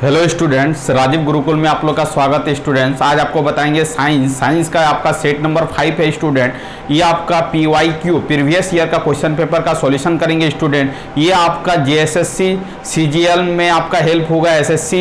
Hello students, Rajiv Gurukul में आप लोग का स्वागत है। स्टूडेंट्स आज आपको बताएंगे साइंस का आपका सेट नंबर 5 है स्टूडेंट। ये आपका PYQ प्रीवियस ईयर का क्वेश्चन पेपर का सॉल्यूशन करेंगे स्टूडेंट। ये आपका JSSC CGL में आपका हेल्प होगा, SSC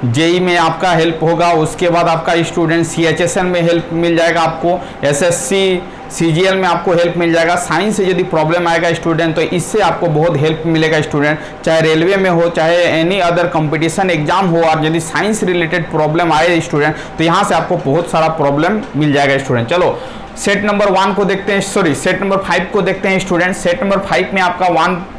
JEE में आपका हेल्प होगा। उसके बाद आपका स्टूडेंट CHSL में हेल्प मिल जाएगा आपको, SSC CGL में आपको हेल्प मिल जाएगा। साइंस से यदि प्रॉब्लम आएगा स्टूडेंट तो इससे आपको बहुत हेल्प मिलेगा स्टूडेंट, चाहे रेलवे में हो चाहे एनी अदर कंपटीशन एग्जाम हो। और यदि साइंस रिलेटेड प्रॉब्लम आए स्टूडेंट तो यहाँ से आपको बहुत सारा प्रॉब्लम मिल जाएगा स्टूडेंट। चलो सेट नंबर 1 को देखते हैं, सेट नंबर 5 को देखते हैं स्टूडेंट। सेट नंबर 5 में आपका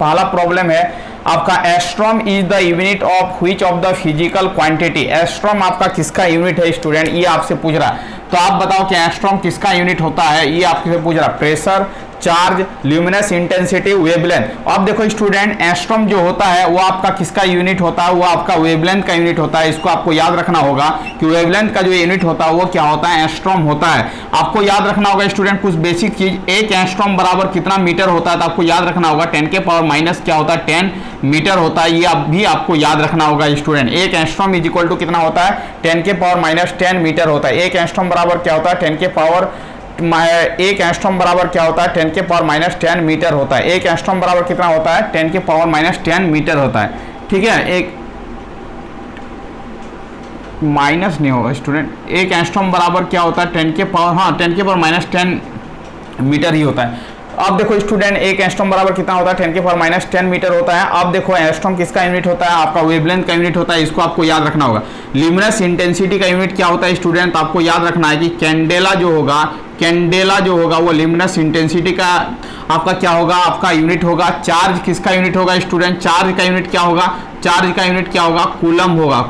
पहला प्रॉब्लम है आपका angstrom is the unit of which of the physical quantity. Angstrom आपका किसका यूनिट है स्टूडेंट, ये आपसे पूछ रहा है। तो आप बताओ कि एस्ट्रॉम किसका यूनिट होता है, ये आपसे पूछ रहा है। Pressure, charge, luminous intensity, wavelength. अब देखो स्टूडेंट एस्ट्रॉम जो होता है वो आपका किसका यूनिट होता है, वो आपका वेवलेंथ का यूनिट होता है। इसको आपको याद रखना होगा कि वेवलेंथ का जो यूनिट होता है वो क्या होता है, एस्ट्रॉम होता है। आपको याद रखना होगा स्टूडेंट कुछ बेसिक चीज, एक एस्ट्रॉम बराबर कितना मीटर होता है, तो आपको याद रखना होगा 10 के पावर माइनस क्या होता है 10 मीटर होता है। ये भी आपको याद रखना होगा स्टूडेंट। एक एस्ट्रॉम इज इक्वल टू कितना होता है 10 के पावर माइनस 10 मीटर होता है। एक एस्ट्रॉम बराबर क्या होता है 10 के पावर एक एस्ट्रॉम बराबर क्या होता है 10 के पावर माइनस 10 मीटर होता है। एक एस्ट्रॉम बराबर कितना होता है 10 के पावर माइनस 10 मीटर होता है। ठीक है, एक माइनस नहीं होगा स्टूडेंट। एक एस्ट्रॉम बराबर क्या होता है 10 के पावर 10 के पावर माइनस 10 मीटर ही होता है। अब देखो स्टूडेंट एक एस्ट्रॉम बराबर कितना होता है 10 के पावर माइनस 10 मीटर होता है। अब देखो एस्ट्रॉम किसका यूनिट होता है, आपका वेवलेंथ का यूनिट होता है। इसको आपको याद रखना होगा। ल्यूमिनस इंटेंसिटी का यूनिट क्या होता है स्टूडेंट, आपको याद रखना है कि कैंडेला जो होगा वो ल्यूमिनस इंटेंसिटी का आपका क्या होगा, आपका यूनिट होगा। चार्ज किसका यूनिट होगा स्टूडेंट, चार्ज का यूनिट क्या होगा, कूलम होगा।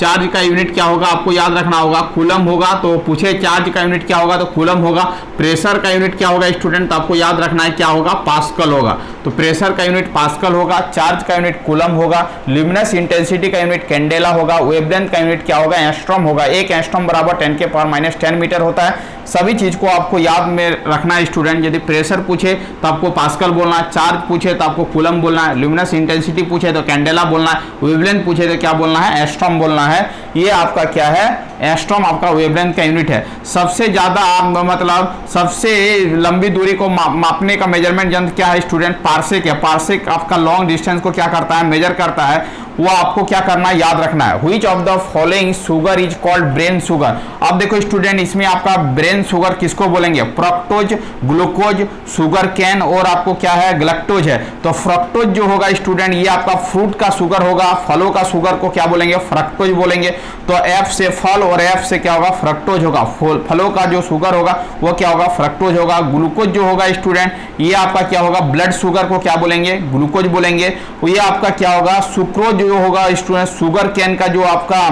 चार्ज का यूनिट क्या होगा आपको याद रखना होगा, कूलम होगा। तो पूछे चार्ज का यूनिट क्या होगा तो कूलम होगा। प्रेशर का यूनिट क्या होगा स्टूडेंट, आपको याद रखना है क्या होगा, पास्कल होगा। तो प्रेशर का यूनिट पास्कल होगा, चार्ज का यूनिट कूलम होगा, ल्यूमिनस इंटेंसिटी का यूनिट कैंडेला होगा, वेवलेंथ का यूनिट क्या होगा, एस्ट्रॉम होगा। एक एस्ट्रॉम बराबर 10 के पावर माइनस 10 मीटर होता है। सभी चीज को आपको याद में रखना है स्टूडेंट। यदि प्रेशर पूछे तो आपको पास्कल बोलना है, चार्ज पूछे तो आपको कूलम बोलना है, ल्यूमिनस इंटेंसिटी पूछे तो कैंडेला बोलना है, वेवलेंथ पूछे तो क्या बोलना है, एस्ट्रॉम बोलना है। ये आपका क्या है, एस्ट्रॉम आपका वेवलेंथ का यूनिट है। सबसे ज्यादा आप मतलब सबसे लंबी दूरी को मापने का मेजरमेंट यंत्र क्या है स्टूडेंट, पार्सेक है। पार्सेक आपका लॉन्ग डिस्टेंस को क्या करता है, मेजर करता है। वो आपको क्या करना है, याद रखना है। Which of the following sugar is called brain sugar. अब देखो स्टूडेंट इसमें आपका ब्रेन शुगर किसको बोलेंगे, फ्रक्टोज, ग्लूकोज, शुगर कैन और आपको क्या है, ग्लैक्टोज है। तो फ्रक्टोज जो होगा स्टूडेंट ये आपका फ्रूट का शुगर होगा, फलों का शुगर को क्या बोलेंगे, फ्रक्टोज बोलेंगे। तो F से फल और F से क्या होगा, फ्रक्टोज होगा। फलों का जो शुगर होगा वो क्या होगा, फ्रक्टोज होगा। ग्लूकोज जो होगा स्टूडेंट ये आपका क्या होगा, ब्लड शुगर को क्या बोलेंगे, ग्लूकोज बोलेंगे। ये आपका क्या होगा, सुक्रोज जो होगा स्टूडेंट, शुगर कैन का जो आपका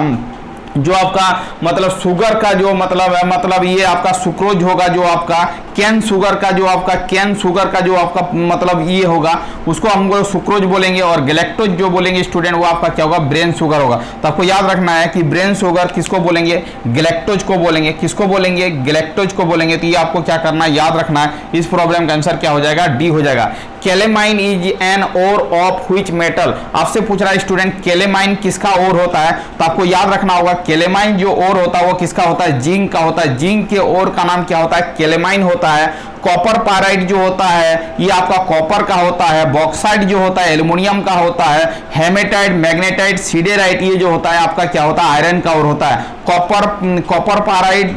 मतलब शुगर का जो मतलब है, मतलब ये आपका सुक्रोज होगा। जो आपका कैन शुगर का जो आपका मतलब ये होगा उसको हम लोग सुक्रोज बोलेंगे। और गैलेक्टोज जो बोलेंगे स्टूडेंट वो आपका क्या होगा, ब्रेन शुगर होगा। तो आपको याद रखना है कि ब्रेन शुगर किसको बोलेंगे, गैलेक्टोज को बोलेंगे। किसको बोलेंगे, गैलेक्टोज को बोलेंगे। तो ये आपको क्या करना है, याद रखना है। इस प्रॉब्लम का आंसर क्या हो जाएगा, डी हो जाएगा। Calamine is an ore of which metal. आपसे पूछ रहा है स्टूडेंट कैलेमाइन किसका ओर होता है, तो आपको याद रखना होगा कैलेमाइन जो ओर होता है वो किसका होता है, जिंक का होता है। जिंक के ओर का नाम क्या होता है, कैलेमाइन होता है। कॉपर पायराइड जो होता है ये आपका कॉपर का होता है। बॉक्साइड जो होता है एल्युमिनियम का होता है। हेमेटाइट, मैग्नेटाइट, सीडेराइट ये जो होता है आपका क्या होता है, आयरन का ओर होता है। कॉपर पायराइड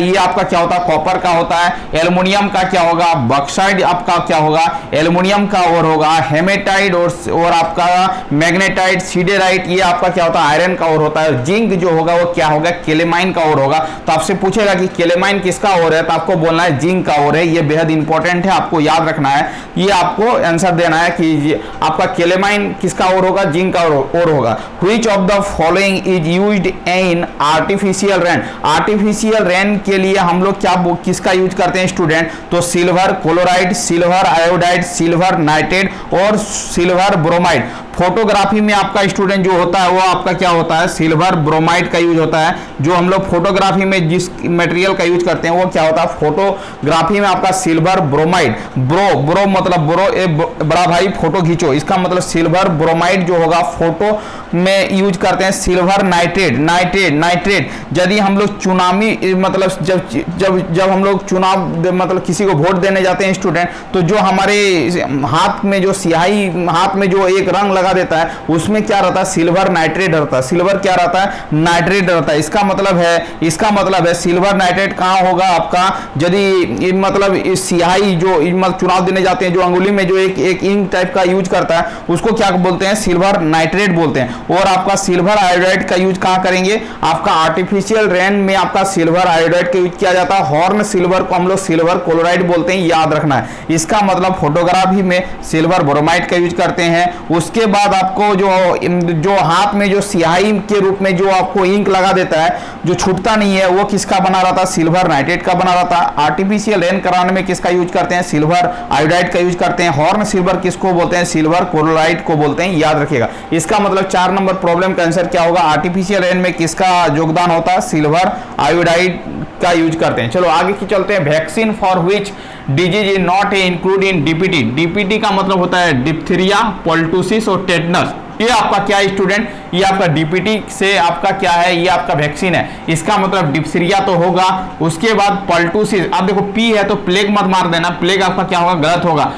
ये आपका क्या होता है, कॉपर का होता है। एल्युमिनियम का क्या होगा, बॉक्साइड आपका क्या होगा, एल्युमिनियम का ओर होगा। हेमेटाइट और आपका मैग्नेटाइट, सीडेराइट ये आपका क्या होता है, आयरन का ओर होता है। जिंक जो होगा वो क्या होगा, कैलेमाइन का ओर होगा। तो आपसे पूछेगा कि कैलेमाइन किसका ओर है, तो आपको बोलना है जिंक का ओर है। ये बेहद इंपॉर्टेंट है, आपको याद रखना है। ये आपको आंसर देना है कि आपका कैलेमाइन किसका ओर होगा, जिंक का ओर होगा। Which of the following is used in artificial rain. Artificial rain के लिए हम लोग किसका यूज करते हैं स्टूडेंट, तो silver chloride, silver iodide, silver nitrate और सिल्वर ब्रोमाइड। फोटोग्राफी में आपका स्टूडेंट जो होता है वो आपका क्या होता है, सिल्वर ब्रोमाइड का यूज होता है। जो हम लोग फोटोग्राफी में जिस मटेरियल का यूज करते हैं वो क्या होता है, फोटोग्राफी में आपका सिल्वर ब्रोमाइड। ब्रो मतलब ब्रो, ए बड़ा भाई फोटो खींचो, इसका मतलब सिल्वर ब्रोमाइड जो होगा फोटो में यूज करते हैं। सिल्वर नाइट्रेट यदि हम लोग चुनावी मतलब जब हम लोग चुनाव मतलब किसी को वोट देने जाते हैं स्टूडेंट, तो जो हमारे हाथ में जो स्याही, हाथ में जो एक रंग लगा देता है उसमें क्या रहता है, सिल्वर नाइट्रेट रहता है। सिल्वर क्या रहता है, नाइट्रेट रहता है। इसका मतलब है सिल्वर नाइट्रेट कहाँ होगा आपका, यदि मतलब स्याही जो चुनाव देने जाते हैं, जो अंगुली में जो एक इंक टाइप का यूज करता है उसको क्या बोलते हैं, सिल्वर नाइट्रेट बोलते हैं। और आपका सिल्वर आयोडाइड का यूज कहाँ करेंगे, आपका आर्टिफिशियल रेन में आपका सिल्वर आयोडाइड का यूज किया जाता है। हॉर्न सिल्वर को हम लोग सिल्वर क्लोराइड बोलते हैं, याद रखना है। इसका मतलब फोटोग्राफी में सिल्वर ब्रोमाइड का यूज करते हैं। उसके बाद आपको जो हाथ में जो स्याही के रूप में जो आपको इंक लगा देता है, जो छूटता नहीं है, वो किसका बना रहता है, सिल्वर नाइट्रेट का बना रहता है। आर्टिफिशियल रेन कराने में किसका यूज करते हैं, सिल्वर आयोडाइड का यूज करते हैं। हॉर्न सिल्वर किसको बोलते हैं, सिल्वर क्लोराइड को बोलते हैं, याद रखिएगा। इसका मतलब 4 नंबर प्रॉब्लम का आंसर क्या होगा, आर्टिफिशियल रेन में किसका योगदान होता है, सिल्वर आयोडाइड का यूज करते हैं। चलो आगे की चलते हैं। Vaccine for which disease is not include in DPT. DPT का मतलब होता है डिप्थीरिया, पर्टुसिस और टेटनस। ये आपका क्या है स्टूडेंट, ये आपका डीपीटी से आपका क्या है, ये आपका वैक्सीन है। इसका मतलब डिप्थीरिया तो होगा, उसके बाद पर्टुसिस। अब देखो पी है तो प्लेग मत मार देना, प्लेग आपका क्या होगा, गलत होगा।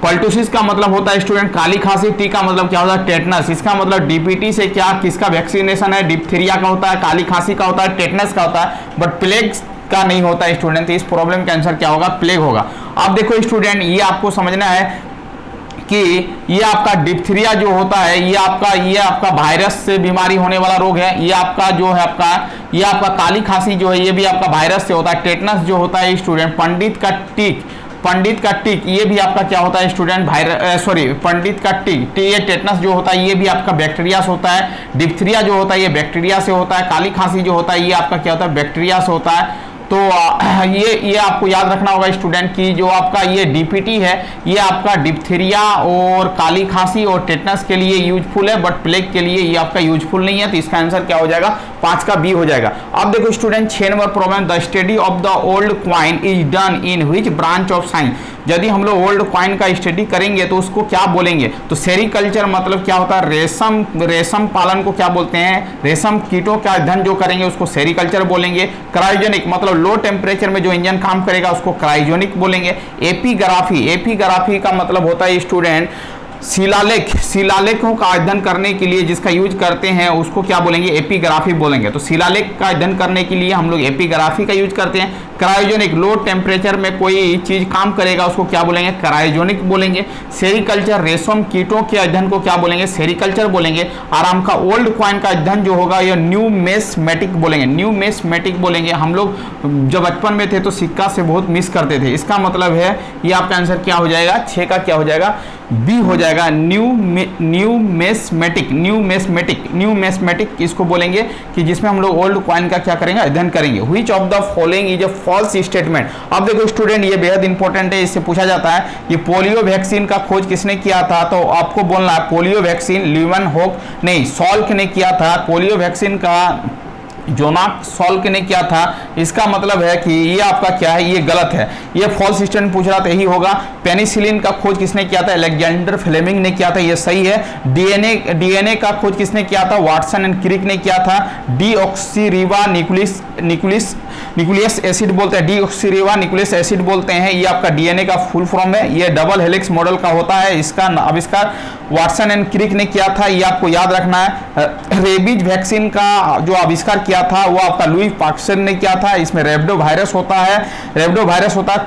पर्टुसिस का मतलब होता है स्टूडेंट काली खांसी। टी का मतलब क्या होता है, टेटनस। इसका मतलब डीपीटी से क्या किसका वैक्सीनेशन है, डिप्थीरिया का होता है, काली खांसी का होता है, टेटनस का होता है, बट प्लेग का नहीं होता है स्टूडेंट। इस प्रॉब्लम का आंसर क्या होगा, प्लेग होगा। अब देखो स्टूडेंट, ये आपको समझना है कि ये आपका डिप्थीरिया जो होता है ये आपका वायरस से बीमारी होने वाला रोग है। ये आपका जो है ये आपका काली खांसी जो है ये भी आपका वायरस से होता है। टेटनस जो होता है स्टूडेंट, पंडित का टिक ये भी आपका क्या होता है स्टूडेंट, पंडित का टिक, ये टेटनस जो होता है ये भी आपका बैक्टीरिया से होता है। डिप्थीरिया जो होता है ये बैक्टीरिया से होता है। काली खांसी जो होता है ये आपका क्या होता है, बैक्टीरिया से होता है। तो ये आपको याद रखना होगा स्टूडेंट कि जो आपका ये डीपीटी है ये आपका डिप्थीरिया और काली खांसी और टेटनस के लिए यूजफुल है, बट प्लेग के लिए ये आपका यूजफुल नहीं है। तो इसका आंसर क्या हो जाएगा, 5 का बी हो जाएगा। अब देखो student 6 number problem, the study of the old coin is done in which branch of science. यदि हम लोग ओल्ड क्वाइन का स्टडी करेंगे तो उसको क्या बोलेंगे, तो सेरिकल्चर मतलब क्या होता है, रेशम पालन को क्या बोलते हैं, रेशम कीटों का अध्ययन जो करेंगे उसको सेरिकल्चर बोलेंगे। क्रायोजेनिक मतलब लो टेम्परेचर में जो इंजन काम करेगा उसको क्रायोजेनिक बोलेंगे। एपीग्राफी का मतलब होता है स्टूडेंट शिलालेखों का अध्ययन करने के लिए जिसका यूज करते हैं उसको क्या बोलेंगे, एपीग्राफी बोलेंगे। तो शिलालेख का अध्ययन करने के लिए हम लोग एपीग्राफी का यूज करते हैं। क्रायोजेनिक लो टेम्परेचर में कोई चीज काम करेगा उसको क्या बोलेंगे, क्रायोजेनिक बोलेंगे। सेरिकल्चर रेशम कीटों के अध्ययन को क्या बोलेंगे, सेरिकल्चर बोलेंगे। और आपका ओल्ड क्वाइन का अध्ययन जो होगा ये न्यूमेस्मेटिक बोलेंगे। हम लोग जब बचपन में थे तो सिक्का से बहुत मिस करते थे। इसका मतलब है ये आपका आंसर क्या हो जाएगा, 6 का क्या हो जाएगा, बी हो जाएगा। न्यूमेस्मेटिक इसको बोलेंगे कि जिसमें हम लोग ओल्ड कॉइन का क्या करेंगे, अध्ययन करेंगे। Which of the following is a false statement. अब देखो स्टूडेंट ये बेहद इंपॉर्टेंट है, इससे पूछा जाता है कि पोलियो वैक्सीन का खोज किसने किया था, तो आपको बोलना है पोलियो वैक्सीन सॉल्क ने किया था। पोलियो वैक्सीन का जोनास सॉल्क ने किया था। इसका मतलब है कि ये आपका क्या है, ये गलत है, ये फॉल्स स्टेटमेंट पूछ रहा था, यही होगा। पेनिसिलिन का खोज किसने किया था, अलेक्जेंडर फ्लेमिंग ने किया था, ये सही है। डीएनए का खोज किसने किया था, वाटसन एंड क्रिक ने किया था। डीऑक्सीरिबा न्यूक्लियस एसिड बोलते हैं, डीऑक्सीरिबा न्यूक्लियस एसिड बोलते हैं। ये आपका डीएनए का फुल फॉर्म है, ये डबल हेलिक्स मॉडल का होता है। इसका आविष्कार वाटसन एंड क्रिक ने किया था, ये आपको याद रखना है। रेबीज वैक्सीन का जो आविष्कार किया था वो आपका लुई पास्चर ने किया था। इसमें रेबडो वायरस होता है,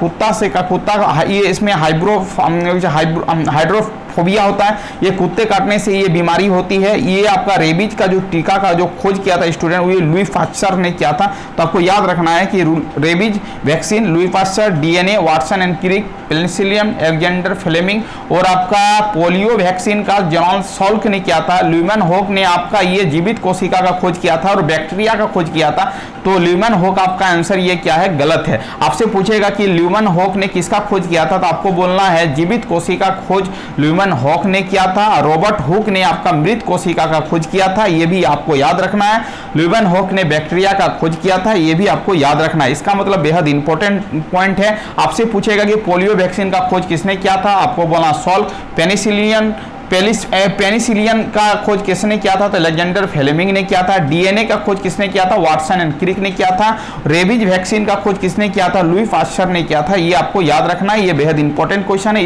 कुत्ता ये इसमें हाइड्रोफोबिया होता है, ये कुत्ते काटने से ये बीमारी होती है। ये आपका रेबीज का जो टीका का जो खोज किया था स्टूडेंट वो लुई पास्चर ने किया था। तो आपको याद रखना है कि rabies vaccine Louis Pasteur, DNA Watson and Crick, penicillin Alexander Fleming, और आपका पोलियो वैक्सीन का जोनास सॉल्क ने किया था। ल्यूमन होक ने आपका ये जीवित कोशिका का खोज किया था और बैक्टीरिया का खोज किया था। तो ल्यूमन होक आपका आंसर ये क्या है, गलत है। आपसे पूछेगा कि ल्यूमन होक ने किसका खोज किया था, तो आपको बोलना है जीवित कोशिका खोज ल्यूमन ल्यूवन हॉक ने किया था, रॉबर्ट हुक ने आपका मृत कोशिका का खोज किया था, ये भी आपको याद रखना है। ल्यूवन हॉक ने बैक्टीरिया का खोज किया था, ये भी आपको याद रखना है। इसका मतलब बेहद इंपॉर्टेंट पॉइंट है। आपसे पूछेगा कि पोलियो वैक्सीन का खोज किसने किया था, आपको बोलना सॉल्क। पेनिसिलियन का खोज किसने किया था, तो अलेक्जेंडर फ्लेमिंग ने किया था। डीएनए का खोज किसने किया था, वाटसन एंड क्रिक ने किया था। रेबीज वैक्सीन का खोज किसने किया था, लुई पास्चर ने किया था। ये आपको याद रखना है, ये बेहद इंपॉर्टेंट क्वेश्चन है।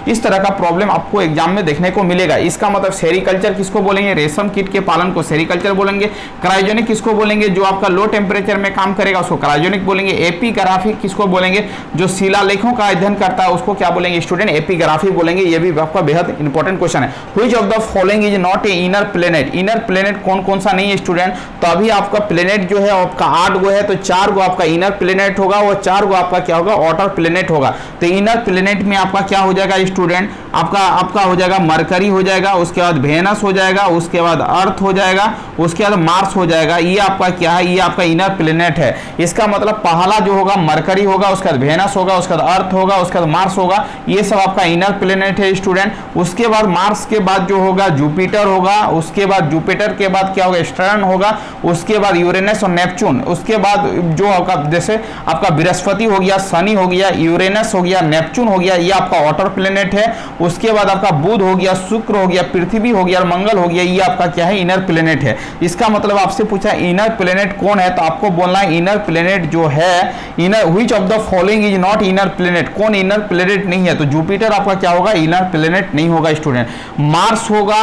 इस तरह का प्रॉब्लम आपको एग्जाम में देखने को मिलेगा। इसका मतलब सेरिकल्चर किसको बोलेंगे, रेशम कीट के पालन को सेरिकल्चर बोलेंगे। क्रायोजेनिक किसको बोलेंगे, जो आपका लो टेम्परेचर में काम करेगा उसको क्रायोजेनिक बोलेंगे। एपिग्राफी किसको बोलेंगे, जो शिलालेखों का अध्ययन करता है उसको क्या बोलेंगे स्टूडेंट, एपिग्राफी बोलेंगे। ये भी आपका बेहद इंपॉर्टेंट क्वेश्चन है। Which of the following is not a inner planet, inner planet कौन कौन सा नहीं है स्टूडेंट, तो अभी आपका प्लेनेट जो है आपका 8 गो है, तो 4 गो आपका इनर प्लेनेट होगा और 4 गो आपका क्या होगा आउटर प्लेनेट होगा। तो इनर प्लेनेट में आपका क्या हो जाएगा स्टूडेंट, आपका हो जाएगा मरकरी हो जाएगा, उसके बाद वेनस हो जाएगा, उसके बाद अर्थ हो जाएगा, उसके बाद मार्स हो जाएगा। ये आपका क्या है, ये आपका इनर प्लेनेट है। इसका मतलब पहला जो होगा मरकरी होगा, उसके बाद वेनस होगा, उसके बाद अर्थ होगा, उसके बाद मार्स होगा। ये सब आपका इनर प्लेनेट है स्टूडेंट। उसके बाद मार्स के बाद जो होगा जुपिटर होगा, उसके बाद जुपिटर के बाद क्या होगा सैटर्न होगा, उसके बाद यूरेनस और नेपच्यून, उसके बाद जो आपका जैसे आपका बृहस्पति हो गया, शनि हो गया, यूरेनस हो गया, नेपच्यून हो गया, ये आपका वाटर प्लेनेट है। उसके बाद आपका बुध हो गया, शुक्र हो गया, पृथ्वी हो गया और मंगल हो गया, ये आपका क्या है इनर प्लेनेट है। इसका मतलब आपसे पूछा इनर प्लेनेट कौन है, तो आपको बोलना है इनर प्लेनेट जो है inner which of the following is not inner planet, कौन इनर प्लेनेट नहीं है, तो जुपिटर आपका क्या होगा इनर प्लेनेट नहीं होगा स्टूडेंट। मार्स होगा,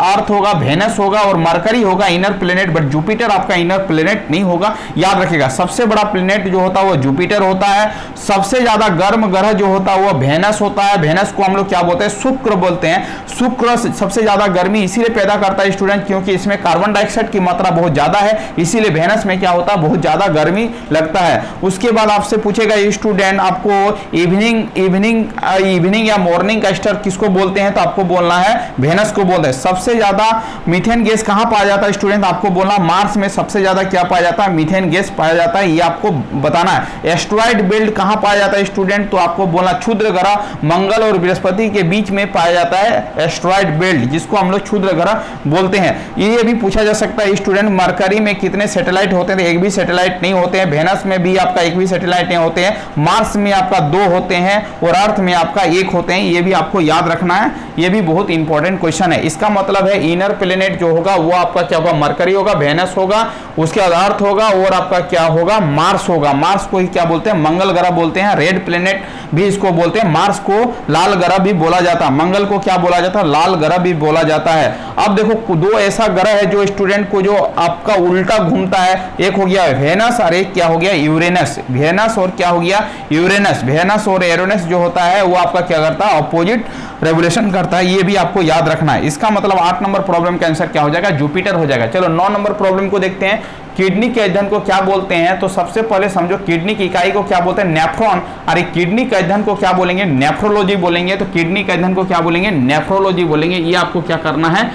अर्थ होगा, वेनस होगा और मरकरी होगा इनर प्लेनेट, बट जुपिटर आपका इनर प्लेनेट नहीं होगा। याद रखिएगा सबसे बड़ा प्लेनेट जो होता है वो जुपिटर होता है। सबसे ज्यादा गर्म ग्रह जो होता है वो वेनस होता है। वेनस को हम लोग क्या बोलते हैं, शुक्र बोलते हैं। शुक्र सबसे ज्यादा गर्मी इसीलिए पैदा करता है स्टूडेंट क्योंकि इसमें कार्बन डाइऑक्साइड की मात्रा बहुत ज्यादा है, इसीलिए वेनस में क्या होता है बहुत ज्यादा गर्मी लगता है। उसके बाद आपसे पूछेगा स्टूडेंट आपको इवनिंग या मॉर्निंग का स्टार किसको बोलते हैं, तो आपको बोलना है वेनस को बोलते हैं। सबसे ज्यादा मीथेन गैस कहां पाया जाता है स्टूडेंट, आपको बोलना मार्स में सबसे ज्यादा क्या पाया जाता है, मीथेन गैस पाया जाता है, ये आपको बताना है। एस्ट्रॉइड बेल्ट कहां पाया जाता है स्टूडेंट, तो आपको बोलना क्षुद्र ग्रह मंगल और बृहस्पति के बीच में पाया जाता है एस्ट्रॉइड बेल्ट, जिसको हम लोग क्षुद्र ग्रह बोलते हैं। ये भी पूछा जा सकता है स्टूडेंट मरकरी में कितने सैटेलाइट होते हैं, एक भी सैटेलाइट नहीं होते हैं। वेनस में भी आपका एक भी सैटेलाइट नहीं होते हैं। मार्स में आपका 2 होते हैं और अर्थ में आपका 1 होते हैं। ये भी आपको याद रखना है, ये भी बहुत इंपॉर्टेंट क्वेश्चन है। इसका मतलब है इनर प्लेनेट जो होगा वो आपका क्या होगा, मरकरी होगा, वेनस होगा, उसके बाद अर्थ होगा और आपका क्या होगा, मार्स होगा। मार्स को ही क्या बोलते हैं, मंगल ग्रह बोलते हैं। रेड प्लेनेट भी इसको बोलते हैं। मार्स को लाल ग्रह भी बोला जाता है, मंगल को क्या बोला जाता है, लाल ग्रह भी बोला जाता है। अब देखो 2 ऐसा ग्रह है जो स्टूडेंट को जो आपका उल्टा घूमता है, एक हो गया वेनस और एक क्या हो गया यूरेनस। वेनस और क्या हो गया यूरेनस। वेनस और यूरेनस जो होता है वो आपका क्या करता है, अपोजिट रेवोल्यूशन करता है। ये भी आपको याद रखना है। इसका मतलब 8 नंबर प्रॉब्लम का आंसर क्या हो जाएगा, जुपिटर हो जाएगा। चलो 9 नंबर प्रॉब्लम को देखते हैं। किडनी के अध्ययन को क्या बोलते हैं, तो सबसे पहले समझो किडनी की इकाई को क्या बोलते हैं, नेफ्रॉन। अरे किडनी के अध्ययन को क्या बोलेंगे, नेफ्रोलॉजी बोलेंगे। तो किडनी के अध्ययन को क्या बोलेंगे, नेफ्रोलॉजी बोलेंगे। ये आपको क्या करना है,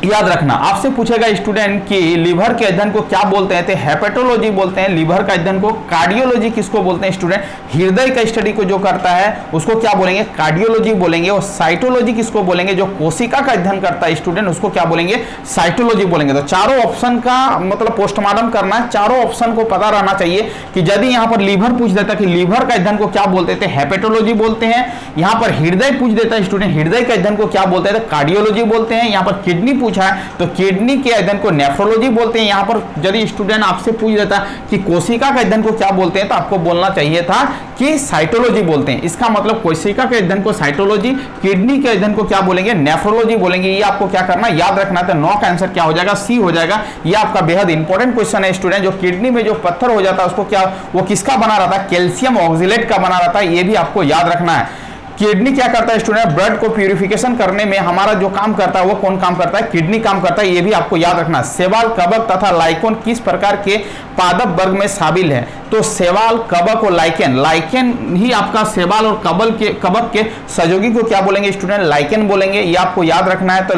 याद रखना। आपसे पूछेगा स्टूडेंट कि लीवर के अध्ययन को क्या बोलते हैं, तो हेपेटोलॉजी बोलते हैं। लीवर का अध्ययन को कार्डियोलॉजी किसको बोलते हैं स्टूडेंट, हृदय का स्टडी को जो करता है उसको क्या बोलेंगे, कार्डियोलॉजी बोलेंगे। और साइटोलॉजी किसको बोलेंगे, जो कोशिका का अध्ययन करता है स्टूडेंट उसको क्या बोलेंगे, साइटोलॉजी बोलेंगे। तो चारों ऑप्शन का मतलब पोस्टमार्टम करना है, चारों ऑप्शन को पता रहना चाहिए कि यदि यहाँ पर लीवर पूछ देता कि लीवर का अध्ययन को क्या बोलते थे, हेपेटोलॉजी बोलते हैं। यहाँ पर हृदय पूछ देता है स्टूडेंट, हृदय के अध्ययन को क्या बोलते हैं, कार्डियोलॉजी बोलते हैं। यहाँ पर किडनी है तो किडनी के अध्ययन को नेफ्रोलॉजी बोलते हैं। यहां पर यदि स्टूडेंट आपसे पूछ देता कि कोशिका के अध्ययन को क्या बोलते हैं, तो आपको बोलना चाहिए था कि साइटोलॉजी बोलते हैं। इसका मतलब कोशिका के अध्ययन को साइटोलॉजी, किडनी के अध्ययन को क्या बोलेंगे, नेफ्रोलॉजी बोलेंगे। ये आपको क्या करना, याद रखना। तो 9 का आंसर क्या हो जाएगा, सी हो जाएगा। ये आपका बेहद इंपॉर्टेंट क्वेश्चन है स्टूडेंट। जो किडनी में जो पत्थर हो जाता है उसको क्या, वो किसका बना रहता है, कैल्शियम ऑक्सलेट का बना रहता है। ये भी आपको याद रखना है। किडनी क्या करता है स्टूडेंट, ब्लड को प्यूरिफिकेशन करने में हमारा जो काम करता है वो कौन काम करता है, किडनी काम करता है। ये भी आपको याद रखना। शैवाल, कवक तथा लाइकेन किस प्रकार के पादप वर्ग में शामिल है, तो शैवाल, कवक और लाइकेन ही आपका शैवाल और कवक के सहयोगी को क्या बोलेंगे स्टूडेंट, लाइकेन बोलेंगे। ये आपको याद रखना है। तो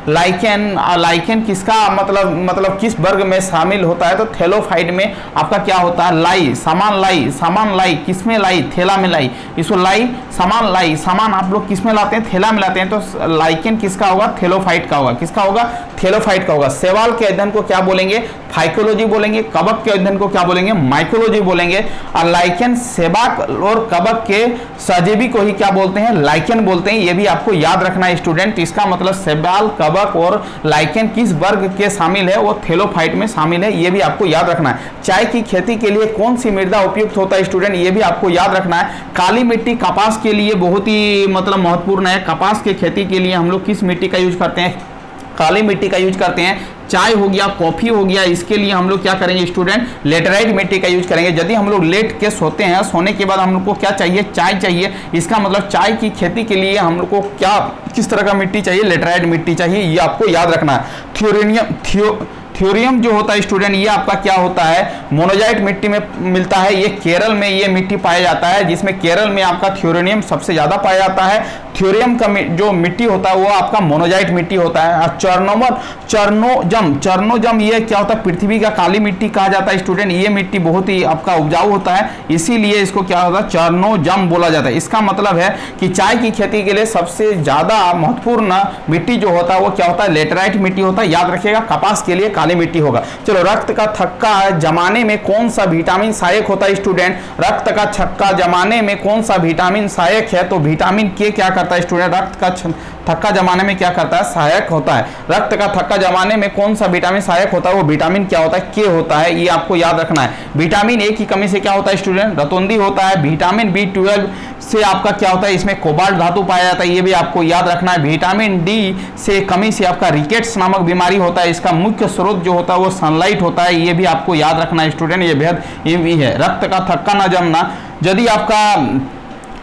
लाइकेन किसका मतलब किस वर्ग में शामिल होता है, तो थैलोफाइट में आपका क्या होता है, लाई, सामान लाई किसमें लाई, थैला में लाई, इसको लाई समान लाई, समान आप लोग किस में लाते हैं, थैला में लाते हैं, तो लाइकेन किसका होगा, थैलोफाइट का होगा। किसका होगा, थैलोफाइट का होगा। शैवाल के अध्ययन को क्या बोलेंगे, फाइकोलॉजी बोलेंगे। कवक के अध्ययन को क्या बोलेंगे, माइकोलॉजी बोलेंगे। और लाइकेन, शैवाल और कवक के सहजीवी को ही क्या बोलते हैं, लाइकेन बोलते हैं। ये भी आपको याद रखना है स्टूडेंट। इसका मतलब शैवाल, कवक और लाइकेन किस वर्ग के शामिल है, वो थैलोफाइट में शामिल है, ये भी आपको याद रखना है। चाय की खेती के लिए कौन सी मृदा उपयुक्त होता है स्टूडेंट, ये भी आपको याद रखना है। काली मिट्टी कपास के लिए बहुत ही मतलब महत्वपूर्ण है। कपास की खेती के लिए हम लोग किस मिट्टी का यूज करते हैं, काली मिट्टी का यूज करते हैं। चाय हो गया, कॉफी हो गया, इसके लिए हम लोग क्या करेंगे स्टूडेंट, लेटराइट मिट्टी का यूज करेंगे। यदि हम लोग लेट के सोते हैं, सोने के बाद हम लोग को क्या चाहिए, चाय चाहिए। इसका मतलब चाय की खेती के लिए हम लोग को क्या, किस तरह का मिट्टी चाहिए, लेटराइट मिट्टी चाहिए, ये आपको याद रखना है। थ्योरियम जो होता है स्टूडेंट, ये आपका क्या होता है, मोनोजाइट मिट्टी में मिलता है। ये केरल में ये मिट्टी पाया जाता है, जिसमें केरल में आपका थ्योरियम सबसे ज्यादा पाया जाता है। थ्योरियम का जो मिट्टी होता है वो आपका मोनोजाइट मिट्टी होता है। और चर्नोजम ये क्या होता है, पृथ्वी का काली मिट्टी कहा जाता है स्टूडेंट। ये मिट्टी बहुत ही आपका उपजाऊ होता है, इसीलिए इसको क्या होता है, चर्नोजम बोला जाता है। इसका मतलब है कि चाय की खेती के लिए सबसे ज्यादा महत्वपूर्ण मिट्टी जो होता है वो क्या होता है, लेटराइट मिट्टी होता है, याद रखिएगा। कपास के लिए काली मिट्टी होगा। चलो, रक्त का थक्का जमाने में कौन सा विटामिन सहायक होता है स्टूडेंट, रक्त का थक्का जमाने में कौन सा विटामिन सहायक है, तो विटामिन के क्या करता है स्टूडेंट, रक्त का थक्का जमाने में क्या करता है, सहायक होता है। रक्त का थक्का जमाने में कौन सा विटामिन सहायक होता है, वो विटामिन क्या होता है, के होता है, ये आपको याद रखना है। विटामिन ए की कमी से क्या होता है स्टूडेंट, रतौंधी होता है। विटामिन B12 से आपका क्या होता है, इसमें कोबाल्ट धातु पाया जाता है, ये भी आपको याद रखना है। विटामिन डी से कमी से आपका रिकेट्स नामक बीमारी होता है। इसका मुख्य स्रोत जो होता है वो सनलाइट होता है, ये भी आपको याद रखना है स्टूडेंट, ये बेहद ये भी है। रक्त का थक्का न जमना, यदि आपका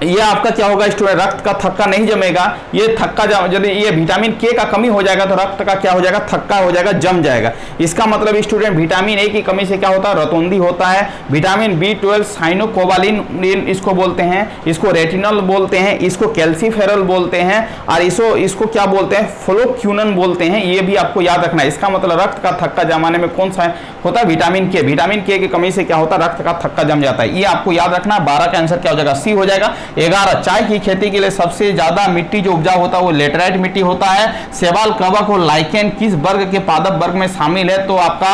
ये आपका क्या होगा स्टूडेंट, रक्त का थक्का नहीं जमेगा, ये थक्का यदि ये विटामिन के का कमी हो जाएगा तो रक्त का क्या हो जाएगा, थक्का हो जाएगा, जम जाएगा। इसका मतलब स्टूडेंट विटामिन ए की कमी से क्या होता है, रतौंधी होता है। विटामिन B12 साइनोकोबालिन इसको बोलते हैं, इसको रेटिनल बोलते हैं, इसको कैल्सीफेरल बोलते हैं, और इसको क्या बोलते हैं, फ्लोक्यूनन बोलते हैं, ये भी आपको याद रखना है। इसका मतलब रक्त का थक्का जमाने में कौन सा होता है, विटामिन के। विटामिन के की कमी से क्या होता है, रक्त का थक्का जम जाता है, ये आपको याद रखना है। 12 का आंसर क्या हो जाएगा, सी हो जाएगा। 11, चाय की खेती के लिए सबसे ज्यादा मिट्टी जो उपजाऊ होता है वो लेटराइट मिट्टी होता है। शैवाल, कवक और लाइकेन किस वर्ग के पादप वर्ग में शामिल है, तो आपका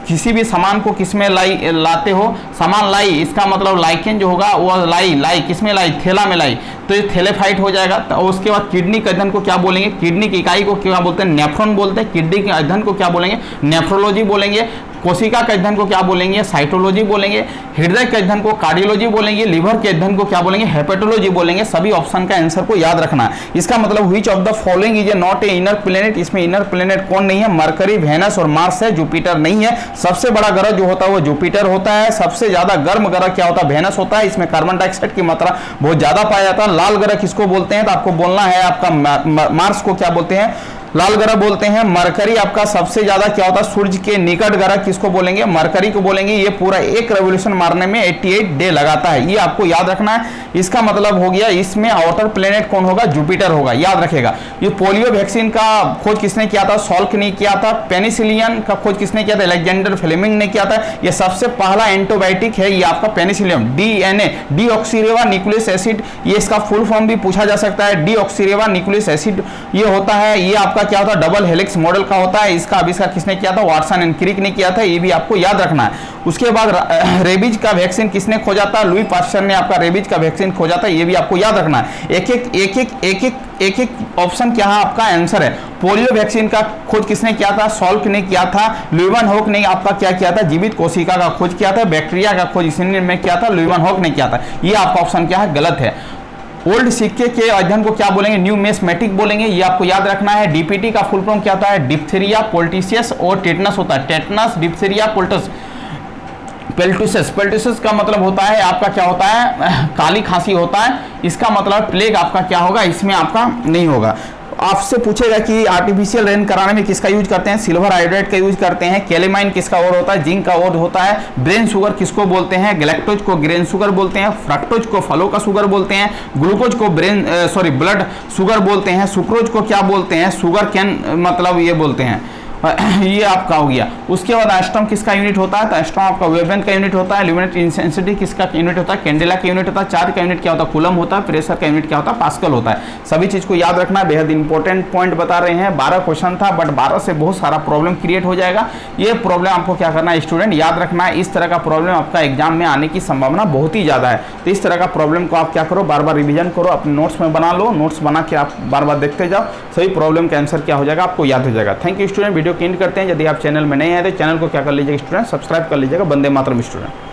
किसी भी सामान को किसमें लाते हो, सामान लाई, इसका मतलब लाइकेन जो होगा वो लाई किसमें लाई, थैला में लाई, तो ये थैलेफाइट हो जाएगा। तो उसके बाद किडनी के अध्ययन को क्या बोलेंगे, किडनी की इकाई को क्या बोलते हैं, नेफ्रॉन बोलते हैं। किडनी के अध्ययन को क्या बोलेंगे, नेफ्रोलॉजी बोलेंगे। कोशिका के अध्ययन को क्या बोलेंगे, साइटोलॉजी बोलेंगे। हृदय के अध्ययन को कार्डियोलॉजी बोलेंगे। लिवर के अध्ययन को क्या बोलेंगे, हेपेटोलॉजी बोलेंगे। सभी ऑप्शन का आंसर को याद रखना। इसका मतलब which of the following is not a inner planet, इसमें इनर प्लेनेट कौन नहीं है, मरकरी, वेनस और मार्स है, जुपिटर नहीं है। सबसे बड़ा ग्रह जो होता है वो जुपिटर होता है। सबसे ज्यादा गर्म ग्रह क्या होता है, वेनस होता है, इसमें कार्बन डाइऑक्साइड की मात्रा बहुत ज्यादा पाया जाता है। लाल ग्रह किसको बोलते हैं, तो आपको बोलना है, आपका मार्स को क्या बोलते हैं, लाल ग्रह बोलते हैं। मरकरी आपका सबसे ज्यादा क्या होता है, सूर्य के निकट ग्रह किसको बोलेंगे, मरकरी को बोलेंगे। ये पूरा एक रेवोल्यूशन मारने में 88 डे लगाता है, ये आपको याद रखना है। इसका मतलब हो गया, इसमें आउटर प्लेनेट कौन होगा, जुपिटर होगा, याद रखेगा। ये पोलियो वैक्सीन का खोज किसने किया था, सॉल्क ने किया था। पेनिसिलियन का खोज किसने किया था, अलेक्जेंडर फ्लेमिंग ने किया था। ये सबसे पहला एंटीबायोटिक है, ये आपका पेनिसिलियम। DNA डीऑक्सीरिबो न्यूक्लिक एसिड, ये इसका फुल फॉर्म भी पूछा जा सकता है, डीऑक्सीरिबो न्यूक्लिक एसिड ये होता है। ये आपका क्या होता है, डबल हेलिक्स मॉडल का होता है। इसका आविष्कार किसने किया था, वाटसन एंड क्रिक ने किया था, ये भी आपको याद रखना है। उसके बाद रेबीज का वैक्सीन किसने खोजा था, लुई पास्चर ने आपका रेबीज का वैक्सीन खोजा था, ये भी आपको याद रखना है। एक एक ऑप्शन क्या है आपका आंसर है। पोलियो वैक्सीन का खोज किसने किया था, सॉल्क ने किया था। लुईवन हॉक ने आपका क्या किया था, जीवित कोशिका का खोज किया था। बैक्टीरिया का खोज इसने में किया था, लुईवन हॉक ने किया था। ये आपका ऑप्शन क्या है, गलत है। ओल्ड सिक्के के अध्ययन को क्या बोलेंगे, न्यूमेस्मेटिक बोलेंगे, ये आपको याद रखना है। डीपीटी का फुल फॉर्म क्या होता है, डिप्थीरिया, पोल्टिसियस और टेटनस होता है। टेटनस, डिप्थीरिया, पेल्टुसिस का मतलब होता है आपका क्या होता है, काली खांसी होता है। इसका मतलब प्लेग आपका क्या होगा, इसमें आपका नहीं होगा। आपसे पूछेगा कि आर्टिफिशियल रेन कराने में किसका यूज करते हैं, सिल्वर हाइड्रेट का यूज करते हैं। कैलेमाइन किसका और होता है, जिंक का और होता है। ब्रेन शुगर किसको बोलते हैं, गैलेक्टोज को ग्रेन शुगर बोलते हैं। फ्रक्टोज को फलों का शुगर बोलते हैं। ग्लूकोज को ब्लड शुगर बोलते हैं। सुक्रोज को क्या बोलते हैं, शुगर कैन मतलब ये बोलते हैं। ये आपका हो गया। उसके बाद एस्टॉम किसका यूनिट होता है, तो एस्टॉम आपका वेवलेंथ का यूनिट होता है। ल्यूमिनेट इंटेंसिटी किसका यूनिट होता है, कैंडेला का यूनिट होता है। चार्ज का यूनिट क्या होता है, कूलम होता है। प्रेशर का यूनिट क्या होता है, पास्कल होता है। सभी चीज को याद रखना है, बेहद इंपॉर्टेंट पॉइंट बता रहे हैं। 12 क्वेश्चन था, बट 12 से बहुत सारा प्रॉब्लम क्रिएट हो जाएगा। ये प्रॉब्लम आपको क्या करना है स्टूडेंट, याद रखना है। इस तरह का प्रॉब्लम आपका एग्जाम में आने की संभावना बहुत ही ज्यादा है। तो इस तरह का प्रॉब्लम को आप क्या करो, बार बार रिवीजन करो, अपने नोट्स में बना लो। नोट्स बना के आप बार बार देखते जाओ, सभी प्रॉब्लम का आंसर क्या हो जाएगा आपको याद हो जाएगा। Thank you student. वीडियो को एंड करते हैं। यदि आप चैनल में नए आए तो चैनल को क्या कर लीजिएगा स्टूडेंट, सब्सक्राइब कर लीजिएगा। वंदे मातरम स्टूडेंट।